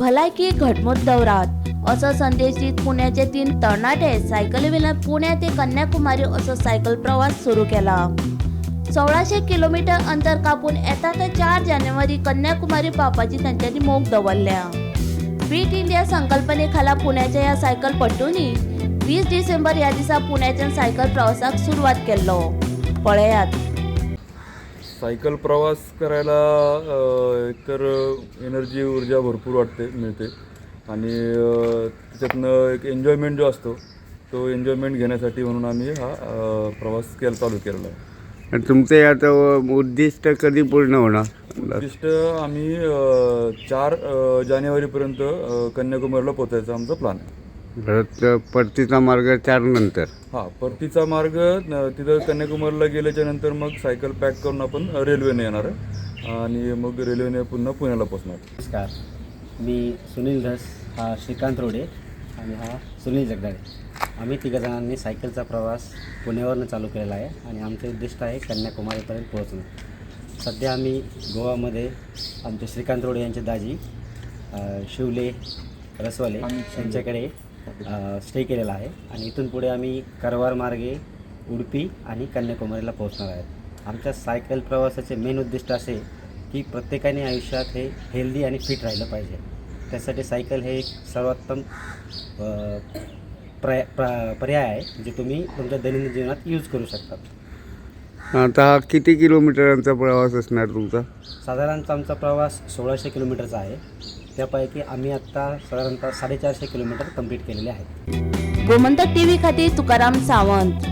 भलायकी घटमुट दौरात असो संदेश देत पुण्याचे 3 तरणाटे सायकलीवेल्यान पुणे ते कन्याकुमारी असो सायकल प्रवास सुरू केला। 1600 किलोमीटर अंतर कापून येता ते 4 जानेवारी कन्याकुमारी पावपाची तांच्यांनी मोख दवरल्या। फिट इंडिया संकल्पनेखाला पुण्याच्या या सायकल पट्टूंनी 20 डिसेंबर या दिसा पुण्याच्यान सायकल प्रवासाक सुरवात केल्लो। पळयात। सायकल प्रवास करायला एकतर एनर्जी ऊर्जा भरपूर मिळते आणि त्याच्यातनं एक एन्जॉयमेंट जो असतो तो एन्जॉयमेंट घेण्यासाठी म्हणून आम्ही हा प्रवास चालू केलेला आहे। आणि तुमचं याचं उद्दिष्ट कधी पूर्ण होणार? उद्दिष्ट आम्ही 4 जानेवारीपर्यंत कन्याकुमारीला पोहोचायचा आमचा प्लॅन आहे। परत परतीचा मार्ग 4 नंतर? हां, परतीचा मार्ग तिथं कन्याकुमारीला गेल्याच्या नंतर मग सायकल पॅक करून आपण रेल्वेने येणार आहे आणि मग रेल्वेने पुन्हा पुण्याला पोहोचणार। नमस्कार, मी सुनील धस, हा श्रीकांत रोडे आणि हा सुनील जगदाळे। आम्ही तिघजणांनी सायकलचा प्रवास पुण्यावरून चालू केलेला आहे आणि आमचे उद्दिष्ट आहे कन्याकुमारीपर्यंत पोहोचणं। सध्या आम्ही गोवामध्ये आमचे श्रीकांत रोडे यांचे दाजी शिवले रसवाले यांच्याकडे स्टे केलेला आहे आणि इथून पुढे आम्ही करवार मार्गे उडुपी आणि कन्याकुमारीला पोहोचणार आहेत। आमच्या सायकल प्रवासाचे मेन उद्दिष्ट असे की प्रत्येकाने आयुष्यात हे हेल्दी आणि फिट राहिलं पाहिजे। त्यासाठी सायकल हे एक सर्वोत्तम पर्याय आहे जे तुम्ही तुमच्या दैनंदिन जीवनात यूज करू शकतात। आता हा किती किलोमीटरांचा प्रवास असणार तुमचा? साधारणतः आमचा प्रवास 1600 किलोमीटरचा आहे। त्यापैकी आम्ही आत्ता साधारणतः 450 किलोमीटर कंप्लीट केलेले आहेत। गोमंतक टीव्ही खातीर तुकाराम सावंत।